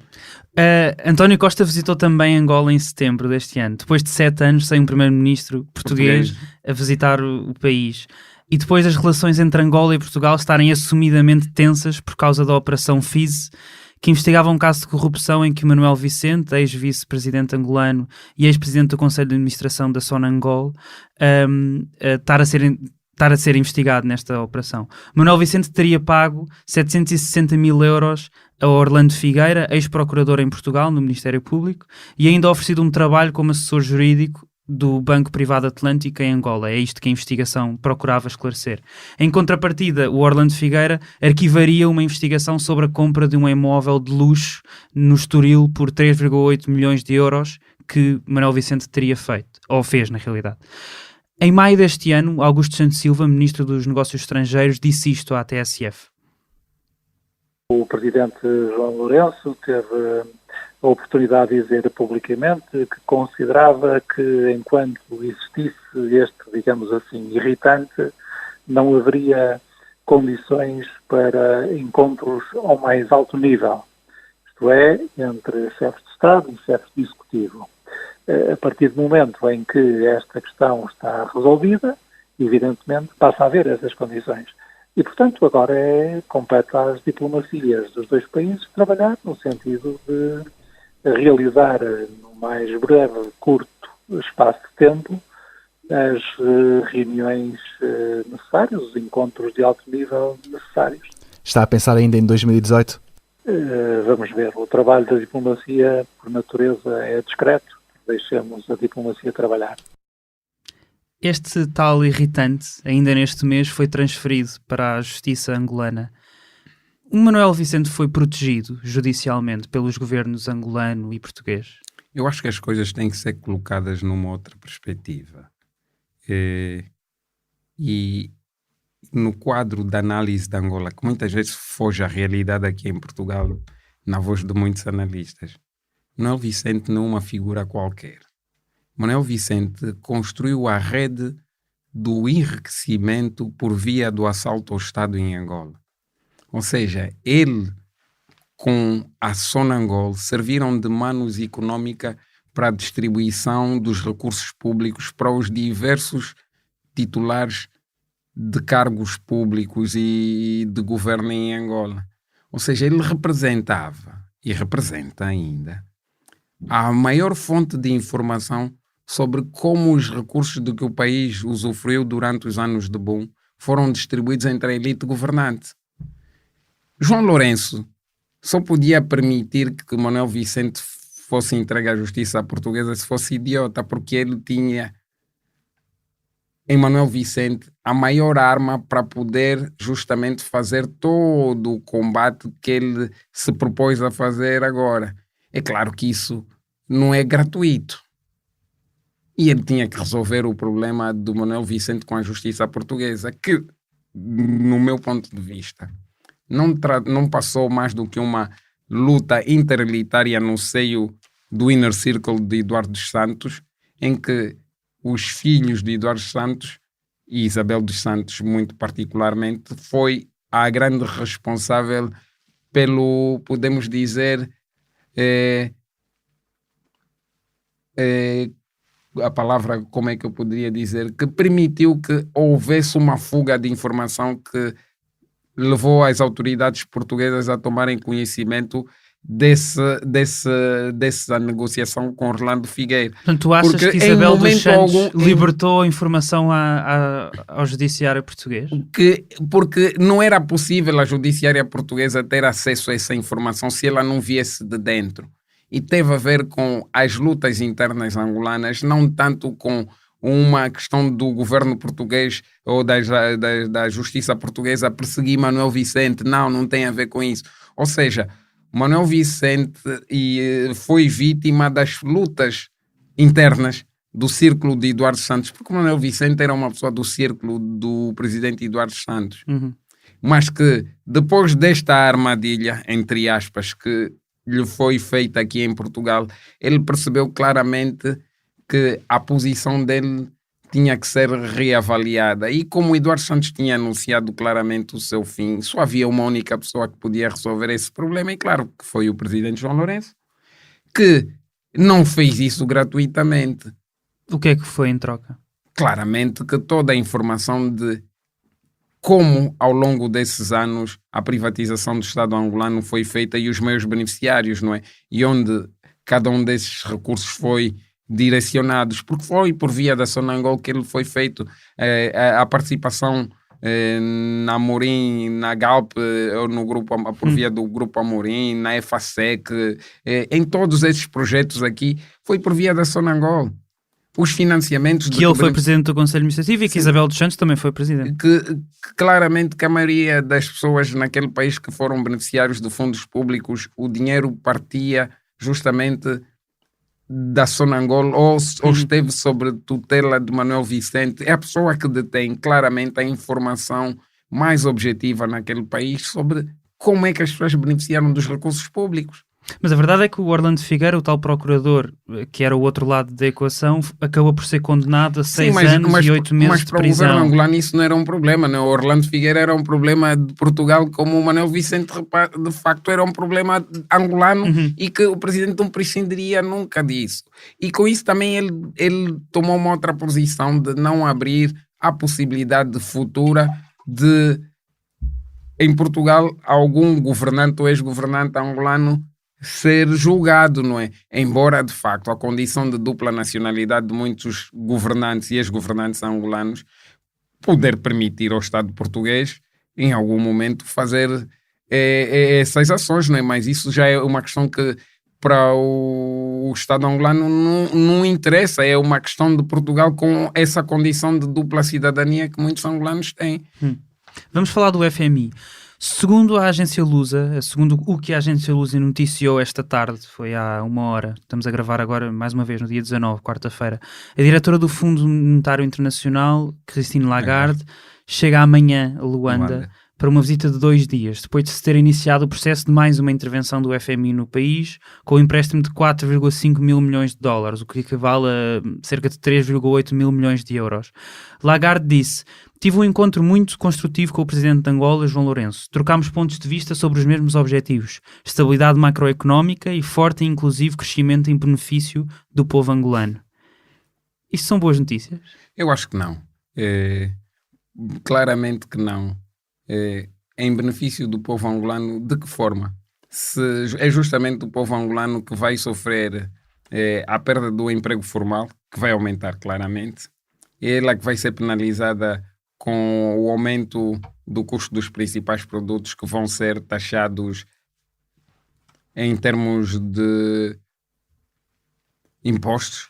António Costa visitou também Angola em setembro deste ano, depois de 7 anos sem um primeiro-ministro português a visitar o país. E depois das relações entre Angola e Portugal estarem assumidamente tensas por causa da Operação FISE, que investigava um caso de corrupção em que Manuel Vicente, ex-vice-presidente angolano e ex-presidente do Conselho de Administração da Sonangol, estar a ser investigado nesta operação. Manuel Vicente teria pago 760 mil euros a Orlando Figueira, ex-procurador em Portugal, no Ministério Público, e ainda oferecido um trabalho como assessor jurídico do Banco Privado Atlântico em Angola. É isto que a investigação procurava esclarecer. Em contrapartida, o Orlando Figueira arquivaria uma investigação sobre a compra de um imóvel de luxo no Estoril por 3,8 milhões de euros que Manuel Vicente teria feito, ou fez na realidade. Em maio deste ano, Augusto Santos Silva, Ministro dos Negócios Estrangeiros, disse isto à TSF. O presidente João Lourenço teve a oportunidade de dizer publicamente que considerava que enquanto existisse este, digamos assim, irritante, não haveria condições para encontros ao mais alto nível, isto é, entre chefes de Estado e chefes de Executivo. A partir do momento em que esta questão está resolvida, evidentemente passa a haver essas condições. E, portanto, agora compete às diplomacias dos dois países trabalhar no sentido de realizar, no mais breve, curto espaço de tempo, as reuniões necessárias, os encontros de alto nível necessários. Está a pensar ainda em 2018? Vamos ver. O trabalho da diplomacia, por natureza, é discreto. Deixemos a diplomacia trabalhar. Este tal irritante, ainda neste mês, foi transferido para a justiça angolana. O Manuel Vicente foi protegido judicialmente pelos governos angolano e português? Eu acho que as coisas têm que ser colocadas numa outra perspectiva. E no quadro da análise da Angola, que muitas vezes foge à realidade aqui em Portugal, na voz de muitos analistas, Manuel Vicente não é uma figura qualquer. Manuel Vicente construiu a rede do enriquecimento por via do assalto ao Estado em Angola. Ou seja, ele com a Sonangol serviram de manos econômica para a distribuição dos recursos públicos para os diversos titulares de cargos públicos e de governo em Angola. Ou seja, ele representava e representa ainda a maior fonte de informação sobre como os recursos de que o país usufruiu durante os anos de boom foram distribuídos entre a elite governante. João Lourenço só podia permitir que Manuel Vicente fosse entregue à justiça portuguesa se fosse idiota, porque ele tinha em Manuel Vicente a maior arma para poder justamente fazer todo o combate que ele se propôs a fazer agora. É claro que isso não é gratuito. E ele tinha que resolver o problema do Manuel Vicente com a justiça portuguesa, que, no meu ponto de vista, não passou mais do que uma luta interelitária no seio do Inner Circle de Eduardo dos Santos, em que os filhos de Eduardo dos Santos, e Isabel dos Santos muito particularmente, foi a grande responsável pelo, podemos dizer, a palavra, como é que eu poderia dizer, que permitiu que houvesse uma fuga de informação que levou as autoridades portuguesas a tomarem conhecimento dessa negociação com Orlando Figueira. Portanto, tu achas que Isabel dos Santos libertou a informação ao judiciário português? Porque não era possível a judiciária portuguesa ter acesso a essa informação se ela não viesse de dentro. E teve a ver com as lutas internas angolanas, não tanto com uma questão do governo português ou da justiça portuguesa perseguir Manuel Vicente. Não tem a ver com isso. Ou seja, Manuel Vicente foi vítima das lutas internas do círculo de Eduardo Santos, porque Manuel Vicente era uma pessoa do círculo do presidente Eduardo Santos. Uhum. Mas que depois desta armadilha, entre aspas, que lhe foi feita aqui em Portugal, ele percebeu claramente que a posição dele tinha que ser reavaliada. E como Eduardo Santos tinha anunciado claramente o seu fim, só havia uma única pessoa que podia resolver esse problema, e claro que foi o presidente João Lourenço. que não fez isso gratuitamente. O que é que foi em troca? Claramente que toda a informação de como ao longo desses anos a privatização do Estado angolano foi feita e os meios beneficiários, não é? E onde cada um desses recursos foi direcionados, porque foi por via da Sonangol que ele foi feito, a participação na Amorim, na Galp, ou no grupo, por via do Grupo Amorim, na EFASEC, em todos esses projetos aqui, foi por via da Sonangol. Os financiamentos... Que ele foi presidente do Conselho Administrativo e que Isabel dos Santos também foi presidente. Que claramente que a maioria das pessoas naquele país que foram beneficiários de fundos públicos, o dinheiro partia justamente da Sonangol ou esteve sob tutela de Manuel Vicente. É a pessoa que detém claramente a informação mais objetiva naquele país sobre como é que as pessoas beneficiaram dos recursos públicos. Mas a verdade é que o Orlando Figueira, o tal procurador, que era o outro lado da equação, acabou por ser condenado a 6 anos e 8 meses de prisão. Mas para o governo angolano isso não era um problema, não? O Orlando Figueira era um problema de Portugal, como o Manuel Vicente de facto era um problema angolano e que o presidente não prescindiria nunca disso. E com isso também ele tomou uma outra posição de não abrir a possibilidade futura de, em Portugal, algum governante ou ex-governante angolano ser julgado, não é? Embora, de facto, a condição de dupla nacionalidade de muitos governantes e ex-governantes angolanos poder permitir ao Estado português, em algum momento, fazer essas ações, não é? Mas isso já é uma questão que para o Estado angolano não interessa, é uma questão de Portugal com essa condição de dupla cidadania que muitos angolanos têm. Vamos falar do FMI. Segundo a agência Lusa, segundo o que a agência Lusa noticiou esta tarde, foi há 1 hora, estamos a gravar agora mais uma vez no dia 19, quarta-feira, a diretora do Fundo Monetário Internacional, Christine Lagarde, chega amanhã a Luanda para uma visita de 2 dias, depois de se ter iniciado o processo de mais uma intervenção do FMI no país, com o empréstimo de 4,5 mil milhões de dólares, o que equivale a cerca de 3,8 mil milhões de euros. Lagarde disse: tive um encontro muito construtivo com o presidente de Angola, João Lourenço. Trocámos pontos de vista sobre os mesmos objetivos, estabilidade macroeconómica e forte e inclusivo crescimento em benefício do povo angolano. Isto são boas notícias? Eu acho que não. Claramente que não. Em benefício do povo angolano, de que forma? Se é justamente o povo angolano que vai sofrer a perda do emprego formal, que vai aumentar claramente, é ela que vai ser penalizada com o aumento do custo dos principais produtos que vão ser taxados em termos de impostos,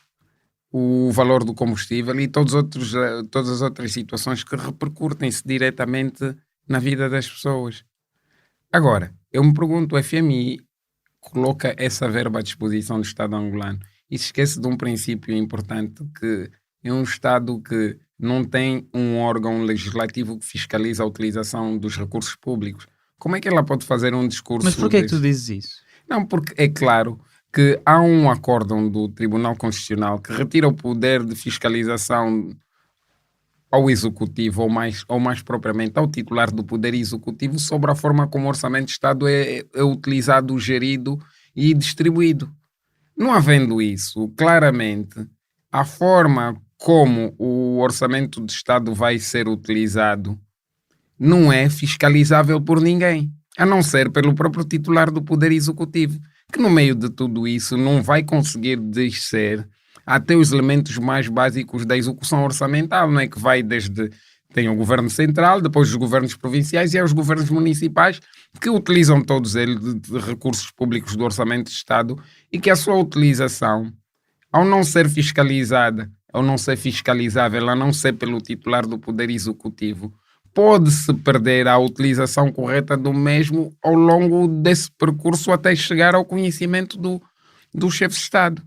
o valor do combustível e todas as outras situações que repercutem-se diretamente na vida das pessoas. Agora, eu me pergunto, o FMI coloca essa verba à disposição do Estado angolano e se esquece de um princípio importante, que é um Estado que não tem um órgão legislativo que fiscaliza a utilização dos recursos públicos. Como é que ela pode fazer um discurso... Mas porquê é que tu dizes isso? Não, porque é claro que há um acórdão do Tribunal Constitucional que retira o poder de fiscalização ao Executivo, ou mais propriamente ao titular do Poder Executivo, sobre a forma como o Orçamento de Estado é utilizado, gerido e distribuído. Não havendo isso, claramente, a forma como o Orçamento de Estado vai ser utilizado não é fiscalizável por ninguém, a não ser pelo próprio titular do Poder Executivo, que no meio de tudo isso não vai conseguir descer até os elementos mais básicos da execução orçamental, não é? Que vai desde... Tem o governo central, depois os governos provinciais e os governos municipais, que utilizam todos eles de recursos públicos do Orçamento de Estado e que a sua utilização, ao não ser fiscalizada, ao não ser fiscalizável, a não ser pelo titular do Poder Executivo, pode-se perder a utilização correta do mesmo ao longo desse percurso até chegar ao conhecimento do chefe de Estado.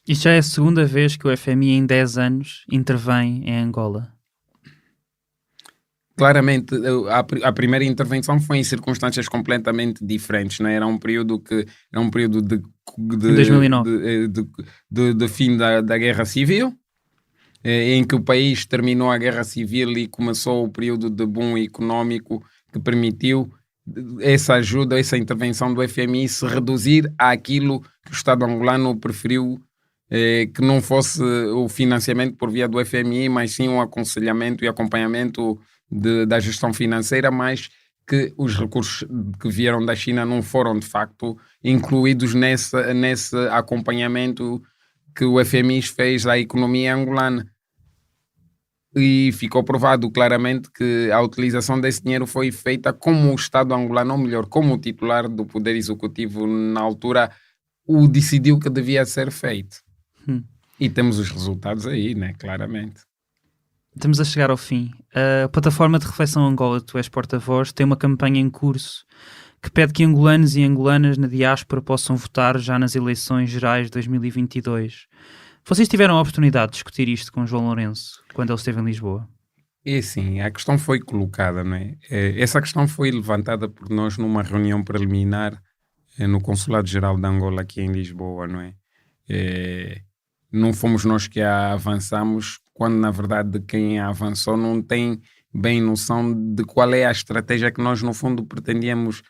Isto já é a segunda vez que o FMI em 10 anos intervém em Angola. Claramente, a primeira intervenção foi em circunstâncias completamente diferentes, não é? Era um período de 2009. de fim da Guerra Civil, em que o país terminou a Guerra Civil e começou o período de boom económico que permitiu essa ajuda, essa intervenção do FMI se reduzir àquilo que o Estado angolano preferiu, que não fosse o financiamento por via do FMI, mas sim um aconselhamento e acompanhamento da gestão financeira, mas que os recursos que vieram da China não foram de facto incluídos nesse acompanhamento que o FMI fez à economia angolana. E ficou provado claramente que a utilização desse dinheiro foi feita como o Estado angolano, ou melhor, como o titular do Poder Executivo na altura o decidiu que devia ser feito. E temos os resultados aí, né? Claramente. Estamos a chegar ao fim. A plataforma de reflexão Angola, tu és porta-voz, tem uma campanha em curso que pede que angolanos e angolanas na diáspora possam votar já nas eleições gerais de 2022. Vocês tiveram a oportunidade de discutir isto com o João Lourenço quando ele esteve em Lisboa? E sim, a questão foi colocada, não é? Essa questão foi levantada por nós numa reunião preliminar no Consulado-Geral de Angola aqui em Lisboa, não é? Não fomos nós que a avançamos, quando na verdade quem a avançou não tem bem noção de qual é a estratégia que nós no fundo pretendíamos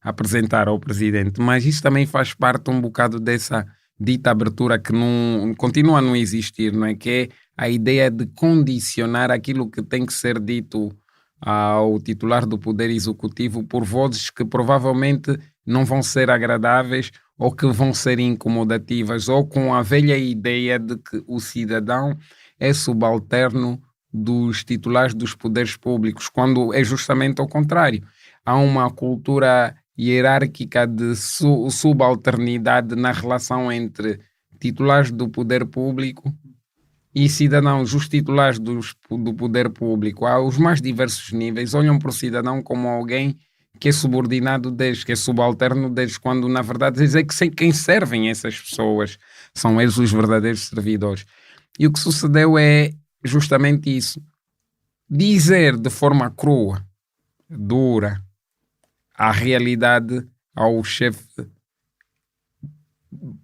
apresentar ao Presidente. Mas isso também faz parte um bocado dessa dita abertura que não, continua a não existir, não é? Que é a ideia de condicionar aquilo que tem que ser dito ao titular do Poder Executivo por vozes que provavelmente não vão ser agradáveis ou que vão ser incomodativas, ou com a velha ideia de que o cidadão é subalterno dos titulares dos poderes públicos, quando é justamente ao contrário. Há uma cultura hierárquica de subalternidade na relação entre titulares do poder público e cidadãos. Os titulares do poder público, aos mais diversos níveis, olham para o cidadão como alguém que é subordinado deles, que é subalterno deles, quando na verdade eles é que quem servem essas pessoas, são eles os verdadeiros servidores. E o que sucedeu é justamente isso. Dizer de forma crua, dura, a realidade ao chefe,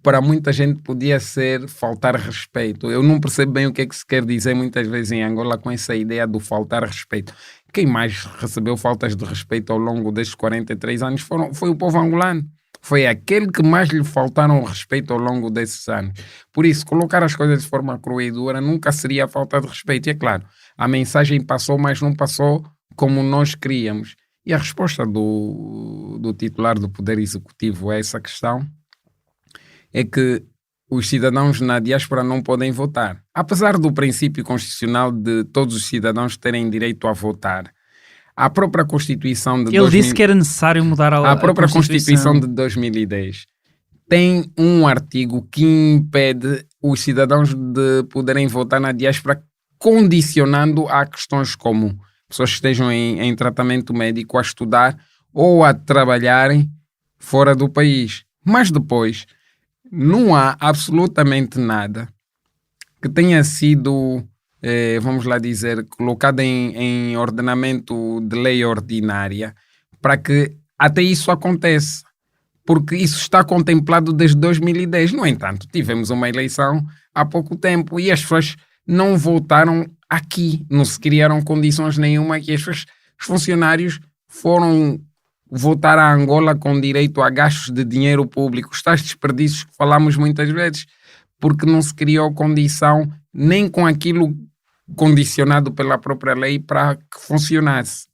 para muita gente podia ser faltar respeito. Eu não percebo bem o que é que se quer dizer muitas vezes em Angola com essa ideia do faltar respeito. Quem mais recebeu faltas de respeito ao longo destes 43 anos foi o povo angolano. Foi aquele que mais lhe faltaram respeito ao longo desses anos. Por isso, colocar as coisas de forma crua e dura nunca seria falta de respeito. E é claro, a mensagem passou, mas não passou como nós queríamos. E a resposta do titular do Poder Executivo a essa questão é que os cidadãos na diáspora não podem votar. Apesar do princípio constitucional de todos os cidadãos terem direito a votar, a própria Constituição de Ele disse que era necessário mudar a própria Constituição de 2010 tem um artigo que impede os cidadãos de poderem votar na diáspora, condicionando a questões como pessoas que estejam em tratamento médico, a estudar ou a trabalharem fora do país. Mas depois não há absolutamente nada que tenha sido, vamos lá dizer, colocado em ordenamento de lei ordinária para que até isso aconteça. Porque isso está contemplado desde 2010. No entanto, tivemos uma eleição há pouco tempo e as pessoas não votaram aqui. Não se criaram condições nenhuma que os funcionários foram votar a Angola com direito a gastos de dinheiro público, os tais desperdícios que falamos muitas vezes, porque não se criou condição nem com aquilo condicionado pela própria lei para que funcionasse.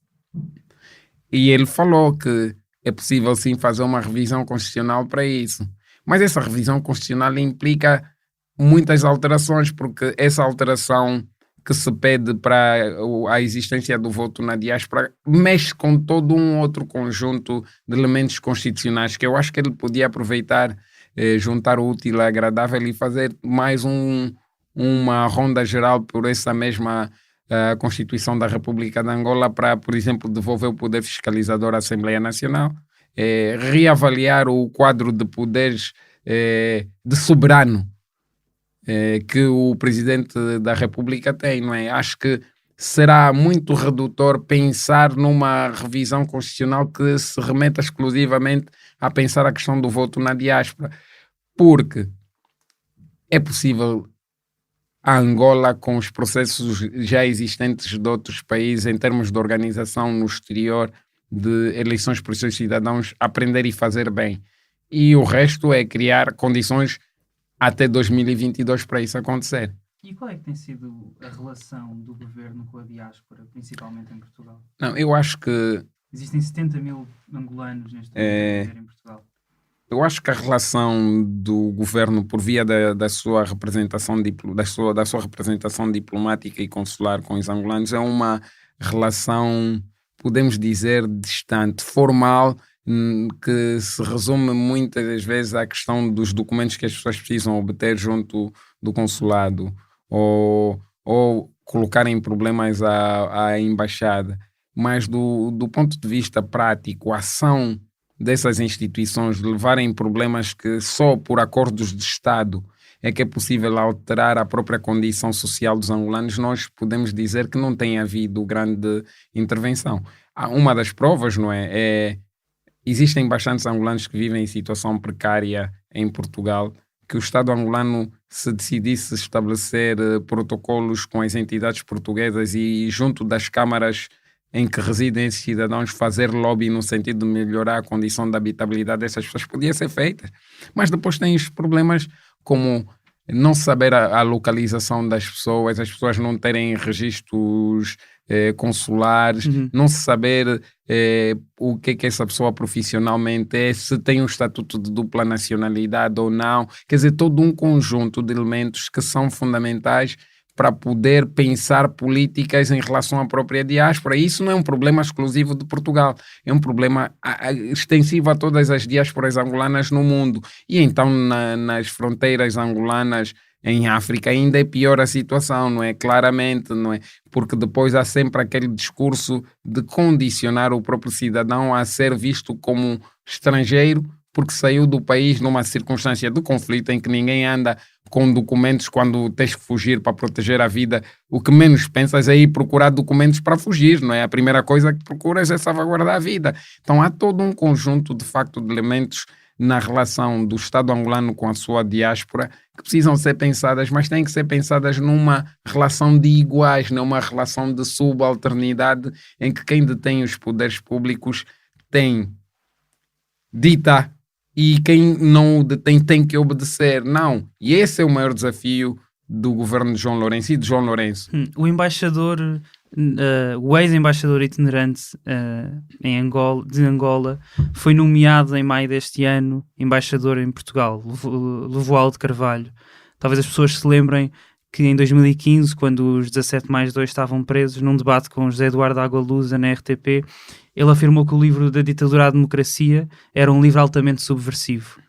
E ele falou que é possível sim fazer uma revisão constitucional para isso, mas essa revisão constitucional implica muitas alterações, porque essa alteração que se pede para a existência do voto na diáspora mexe com todo um outro conjunto de elementos constitucionais que eu acho que ele podia aproveitar, juntar o útil ao agradável e fazer mais uma ronda geral por essa mesma Constituição da República de Angola para, por exemplo, devolver o poder fiscalizador à Assembleia Nacional, reavaliar o quadro de poderes de soberano que o Presidente da República tem, não é? Acho que será muito redutor pensar numa revisão constitucional que se remeta exclusivamente a pensar a questão do voto na diáspora, porque é possível a Angola, com os processos já existentes de outros países em termos de organização no exterior, de eleições por seus cidadãos aprender e fazer bem. E o resto é criar condições até 2022 para isso acontecer. E qual é que tem sido a relação do governo com a diáspora, principalmente em Portugal? Não, eu acho que Existem 70 mil angolanos neste momento a viver em Portugal. Eu acho que a relação do governo por via da sua representação da sua representação diplomática e consular com os angolanos é uma relação, podemos dizer, distante, formal, que se resume muitas das vezes à questão dos documentos que as pessoas precisam obter junto do consulado ou colocarem problemas à embaixada. Mas do ponto de vista prático, a ação dessas instituições levarem problemas que só por acordos de Estado é que é possível alterar a própria condição social dos angolanos, nós podemos dizer que não tem havido grande intervenção. Uma das provas, não é? Existem bastantes angolanos que vivem em situação precária em Portugal, que o Estado angolano, se decidisse estabelecer protocolos com as entidades portuguesas e junto das câmaras em que residem esses cidadãos, fazer lobby no sentido de melhorar a condição de habitabilidade dessas pessoas, podia ser feita. Mas depois tem os problemas como não saber a localização das pessoas, as pessoas não terem registros consulares, não se saber o que é que essa pessoa profissionalmente é, se tem um estatuto de dupla nacionalidade ou não. Quer dizer, todo um conjunto de elementos que são fundamentais para poder pensar políticas em relação à própria diáspora. E isso não é um problema exclusivo de Portugal, é um problema extensivo a todas as diásporas angolanas no mundo. E então nas fronteiras angolanas em África ainda é pior a situação, não é? Claramente, não é? Porque depois há sempre aquele discurso de condicionar o próprio cidadão a ser visto como estrangeiro porque saiu do país numa circunstância de conflito em que ninguém anda com documentos quando tens que fugir para proteger a vida. O que menos pensas é ir procurar documentos para fugir, não é? A primeira coisa que procuras é salvaguardar a vida. Então há todo um conjunto, de facto, de elementos na relação do Estado angolano com a sua diáspora que precisam ser pensadas, mas têm que ser pensadas numa relação de iguais, não uma relação de subalternidade em que quem detém os poderes públicos dita e quem não o detém tem que obedecer. Não. E esse é o maior desafio do governo de João Lourenço e de João Lourenço. O embaixador, o ex-embaixador itinerante de Angola, foi nomeado em maio deste ano embaixador em Portugal, Lovoaldo Carvalho. Talvez as pessoas se lembrem que em 2015, quando os 17+2 estavam presos, num debate com José Eduardo Agualusa na RTP, ele afirmou que o livro Da Ditadura à Democracia era um livro altamente subversivo.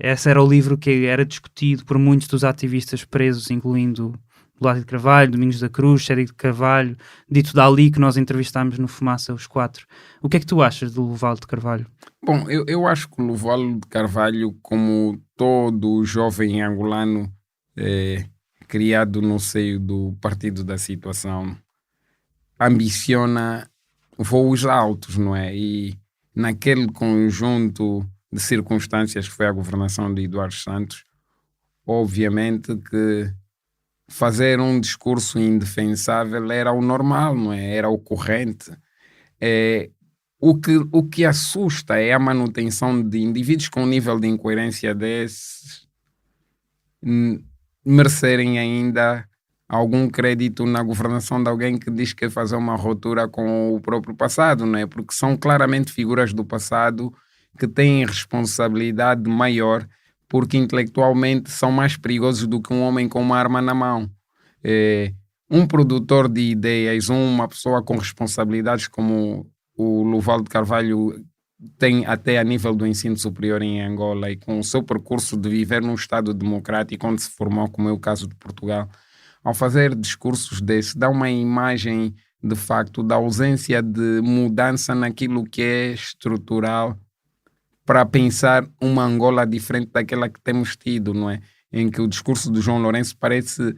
Esse era o livro que era discutido por muitos dos ativistas presos, incluindo Lázaro de Carvalho, Domingos da Cruz, Sérgio de Carvalho, Dito Dali, que nós entrevistámos no Fumaça, os 4. O que é que tu achas do Lovoaldo de Carvalho? Bom, eu acho que o Lovoaldo de Carvalho, como todo jovem angolano criado no seio do Partido da Situação, ambiciona voos altos, não é? E naquele conjunto de circunstâncias que foi a governação de Eduardo Santos, obviamente que fazer um discurso indefensável era o normal, não é? Era o corrente. O que assusta é a manutenção de indivíduos com um nível de incoerência desses merecerem ainda algum crédito na governação de alguém que diz que quer fazer uma ruptura com o próprio passado, não é? Porque são claramente figuras do passado que têm responsabilidade maior porque intelectualmente são mais perigosos do que um homem com uma arma na mão. Um produtor de ideias, uma pessoa com responsabilidades como o Lovoaldo de Carvalho tem até a nível do ensino superior em Angola e com o seu percurso de viver num Estado democrático onde se formou, como é o caso de Portugal, ao fazer discursos desses, dá uma imagem de facto da ausência de mudança naquilo que é estrutural para pensar uma Angola diferente daquela que temos tido, não é? Em que o discurso do João Lourenço parece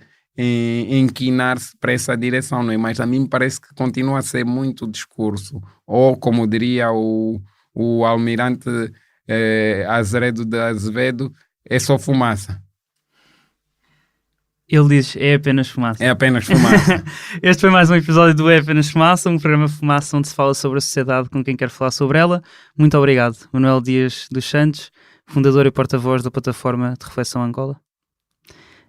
inquinar-se para essa direção, não é? Mas a mim me parece que continua a ser muito discurso, ou como diria o almirante Azeredo de Azevedo, é só fumaça. Ele diz, é apenas fumaça. É apenas fumaça. Este foi mais um episódio do É Apenas Fumaça, um programa Fumaça onde se fala sobre a sociedade com quem quer falar sobre ela. Muito obrigado, Manuel Dias dos Santos, fundador e porta-voz da plataforma de Reflexão Angola.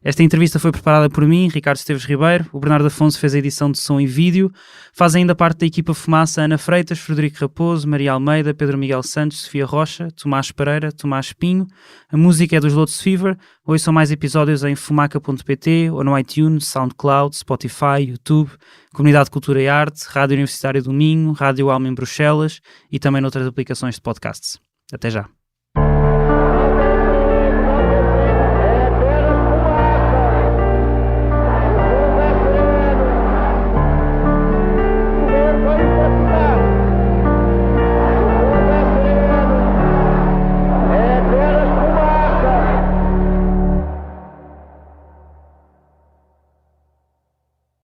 Esta entrevista foi preparada por mim, Ricardo Esteves Ribeiro. O Bernardo Afonso fez a edição de som e vídeo. Faz ainda parte da equipa Fumaça Ana Freitas, Frederico Raposo, Maria Almeida, Pedro Miguel Santos, Sofia Rocha, Tomás Pereira, Tomás Pinho. A música é dos Lotus Fever. Ouçam mais episódios em fumaca.pt ou no iTunes, SoundCloud, Spotify, YouTube, Comunidade de Cultura e Arte, Rádio Universitária do Minho, Rádio Alma em Bruxelas e também noutras aplicações de podcasts. Até já.